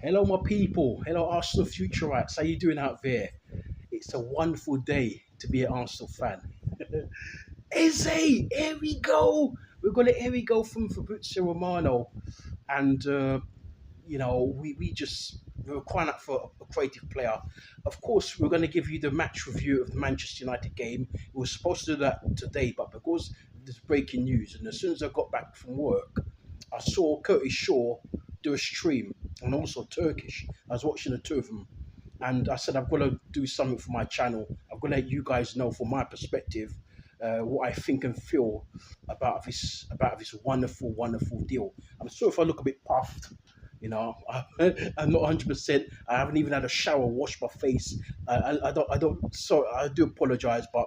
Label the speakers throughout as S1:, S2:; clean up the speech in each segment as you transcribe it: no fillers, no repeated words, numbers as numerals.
S1: Hello, my people. Hello, Arsenal Futurites. How you doing out there? It's a wonderful day to be an Arsenal fan. Eze, here we go. Here we go from Fabrizio Romano, and we're crying out for a creative player. Of course, we're going to give you the match review of the Manchester United game. We were supposed to do that today, but because there's breaking news, and as soon as I got back from work, I saw Curtis Shaw do a stream, and also Turkish. I was watching the two of them, and I said I've got to do something for my channel. I've got to let you guys know from my perspective what I think and feel about this wonderful, wonderful deal. I'm sorry if I look a bit puffed. I'm not 100%. I haven't even had a shower, wash my face. I don't. Sorry, I do apologize, but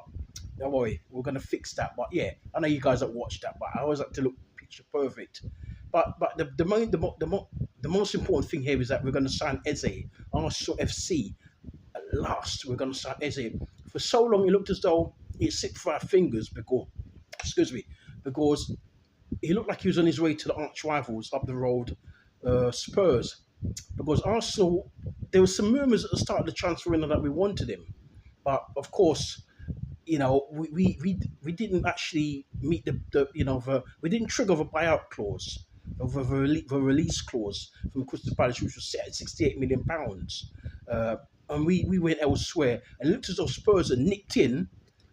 S1: don't worry, we're gonna fix that. But yeah, I know you guys have watched that, but I always like to look picture perfect. But the most important thing here is that we're going to sign Eze, Arsenal FC. At last, we're going to sign Eze. For so long, it looked as though it slipped through our fingers excuse me, because he looked like he was on his way to the arch rivals up the road, Spurs. Because Arsenal, there were some murmurs at the start of the transfer window that we wanted him, but of course, we didn't actually meet we didn't trigger the buyout clause of the release clause from Crystal Palace, which was set at £68 million. And we went elsewhere, and it looked as though Spurs had nicked in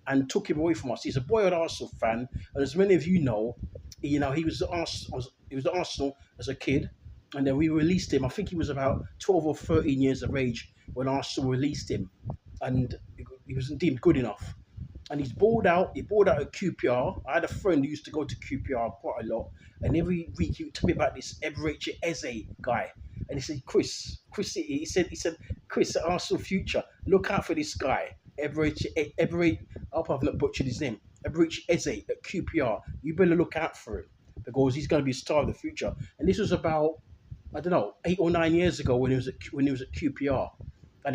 S1: and took him away from us. He's a boyhood Arsenal fan, and as many of you know, he was at Arsenal as a kid, and then we released him. I think he was about 12 or 13 years of age when Arsenal released him, and he wasn't deemed good enough. And he's balled out. He balled out at QPR. I had a friend who used to go to QPR quite a lot, and every week he would tell me about this Eberechi Eze guy. And he said, he said, Chris, at Arsenal Future, look out for this guy, Eberechi. I hope I've not butchered his name. Eberechi Eze at QPR. You better look out for him because he's going to be a star of the future. And this was about, I don't know, 8 or 9 years ago when he was at QPR. And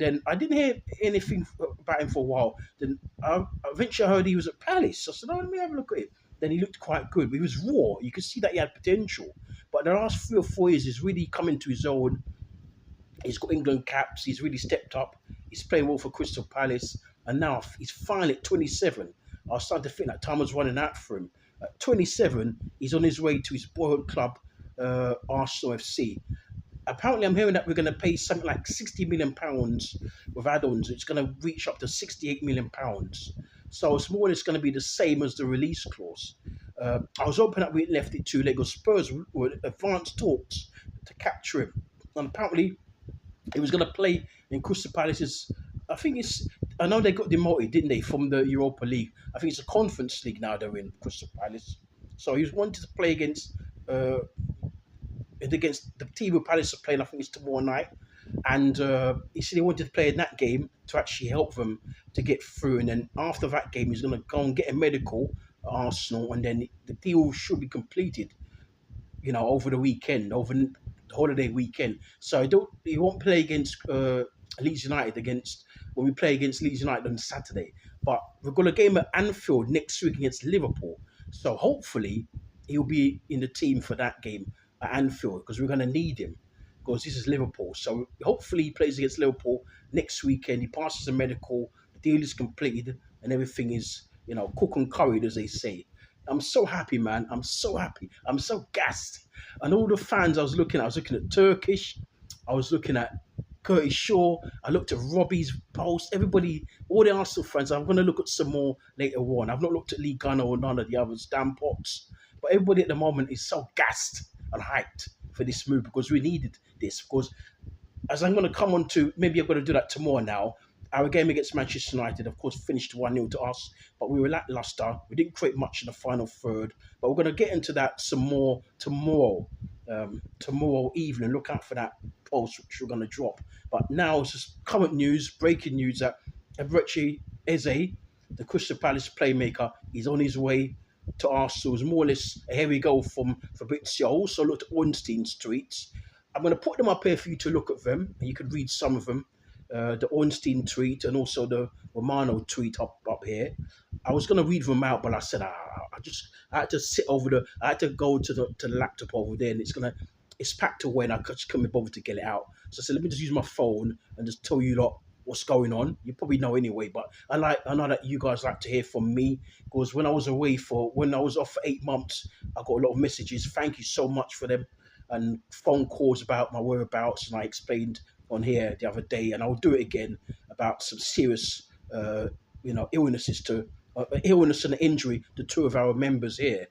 S1: then I didn't hear anything about him for a while. Then I eventually heard he was at Palace. I said, "Oh, let me have a look at it." Then he looked quite good. He was raw. You could see that he had potential. But the last 3 or 4 years, he's really coming to his own. He's got England caps. He's really stepped up. He's playing well for Crystal Palace. And now he's finally at 27. I was starting to think that time was running out for him. At 27, he's on his way to his boyhood club, Arsenal FC. Apparently, I'm hearing that we're going to pay something like £60 million with add-ons. It's going to reach up to £68 million. So it's more or less going to be the same as the release clause. I was hoping that we left it too late because Spurs were advanced talks to capture him. And apparently, he was going to play in Crystal Palace's. I know they got demoted, didn't they, from the Europa League? I think it's a Conference League now they're in, Crystal Palace. So he was wanted to play against the team who Palace are playing. I think it's tomorrow night, and he said he wanted to play in that game to actually help them to get through. And then after that game, he's going to go and get a medical at Arsenal, and then the deal should be completed. Over the weekend, over the holiday weekend. So he won't play against Leeds United when we play against Leeds United on Saturday. But we've got a game at Anfield next week against Liverpool. So hopefully he'll be in the team for that game at Anfield because we're going to need him because this is Liverpool. So hopefully he plays against Liverpool next weekend. He passes the medical, the deal is completed, and everything is, cook and curried, as they say. I'm so happy, man. I'm so happy. I'm so gassed. And all the fans I was looking at Turkish. I was looking at Curtis Shaw. I looked at Robbie's post. Everybody, all the Arsenal fans. I'm going to look at some more later on. I've not looked at Lee Gunner or none of the others, Dan Potts. But everybody at the moment is so gassed and hyped for this move because we needed this. Because as I'm going to come on to, maybe I'm going to do that tomorrow now. Our game against Manchester United, of course, finished 1-0 to us, but we were lacklustre. We didn't create much in the final third, but we're going to get into that some more tomorrow. Tomorrow evening, look out for that post which we're going to drop. But now it's just current news, breaking news that Eberechi Eze, the Crystal Palace playmaker, is on his way to Arsenal. It's more or less a heavy goal from Fabrizio. I also looked at Ornstein's tweets. I'm going to put them up here for you to look at them, and you can read some of them. The Ornstein tweet and also the Romano tweet up here. I was going to read them out, but I said I had to sit I had to go to the laptop over there, and it's going to it's packed away and I just couldn't be bothered to get it out. So I said, let me just use my phone and just tell you lot what's going on. You probably know anyway, but I know that you guys like to hear from me, because when I was off for 8 months, I got a lot of messages. Thank you so much for them, and phone calls about my whereabouts, and I explained on here the other day, and I'll do it again about some serious, illnesses illness and injury to two of our members here.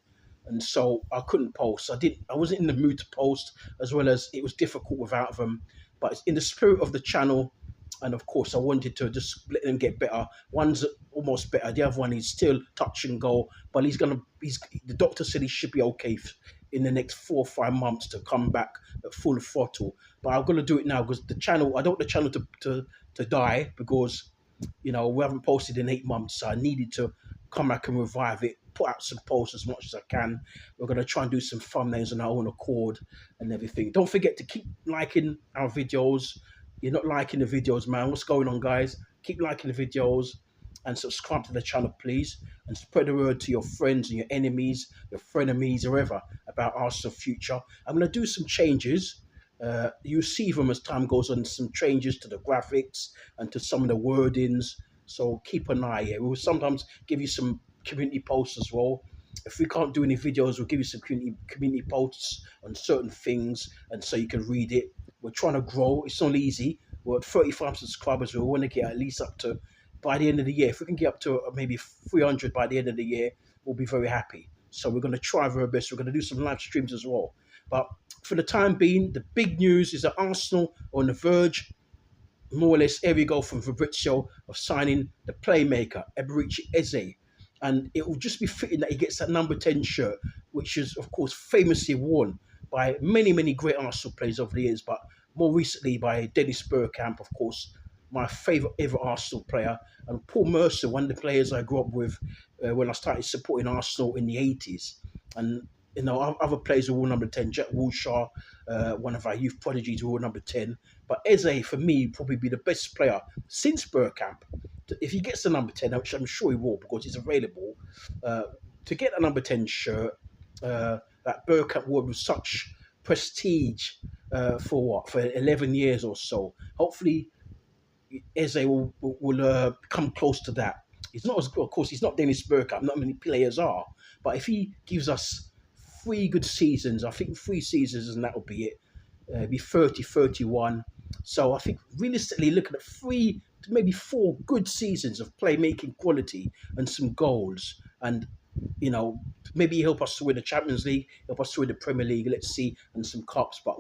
S1: And so I couldn't post. I wasn't in the mood to post, as well as it was difficult without them. But it's in the spirit of the channel, and of course I wanted to just let them get better. One's almost better, the other one is still touch and go, but the doctor said he should be okay in the next 4 or 5 months to come back at full throttle. But I'm gonna do it now, because I don't want the channel to die, because we haven't posted in 8 months, so I needed to come back and revive it, put out some posts as much as I can. We're going to try and do some thumbnails on our own accord and everything. Don't forget to keep liking our videos. You're not liking the videos, man. What's going on, guys? Keep liking the videos and subscribe to the channel, please. And spread the word to your friends and your enemies, your frenemies, whoever, about Arsenal future. I'm going to do some changes. You see them as time goes on, some changes to the graphics and to some of the wordings. So keep an eye here. We'll sometimes give you some community posts as well. If we can't do any videos, we'll give you some community posts on certain things, and so you can read it. We're trying to grow. It's not easy. We're at 35 subscribers. We want to get at least up to, by the end of the year, if we can get up to maybe 300 by the end of the year, we'll be very happy. So we're going to try our best. We're going to do some live streams as well. But for the time being, the big news is that Arsenal are on the verge, more or less, every goal from Fabrizio, of signing the playmaker, Eberechi Eze. And it will just be fitting that he gets that number 10 shirt, which is, of course, famously worn by many, many great Arsenal players over the years, but more recently by Dennis Bergkamp, of course, my favourite ever Arsenal player, and Paul Mercer, one of the players I grew up with when I started supporting Arsenal in the 80s. And other players who wore number 10, Jack Wilshere, one of our youth prodigies who wore number 10. But Eze, for me, probably be the best player since Bergkamp. If he gets the number 10, which I'm sure he will because it's available, to get a number 10 shirt that Bergkamp wore with such prestige for 11 years or so. Hopefully, Eze will come close to that. He's not, of course, he's not Dennis Bergkamp. Not many players are, but if he gives us 3 good seasons, I think 3 seasons, and that will be it. Be 30, 31. So I think realistically, looking at 3 to maybe 4 good seasons of playmaking quality and some goals, and maybe help us to win the Champions League, help us to win the Premier League, let's see, and some cups. But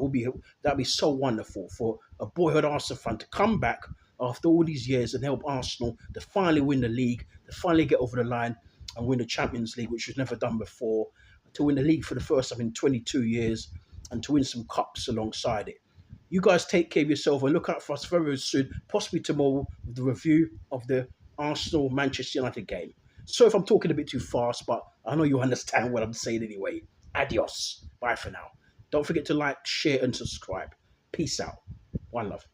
S1: that'd be so wonderful for a boyhood Arsenal fan to come back after all these years and help Arsenal to finally win the league, to finally get over the line and win the Champions League, which was never done before, to win the league for the first time in 22 years, and to win some cups alongside it. You guys take care of yourself and look out for us very soon, possibly tomorrow, with the review of the Arsenal-Manchester United game. So if I'm talking a bit too fast, but I know you understand what I'm saying anyway. Adios. Bye for now. Don't forget to like, share, and subscribe. Peace out. One love.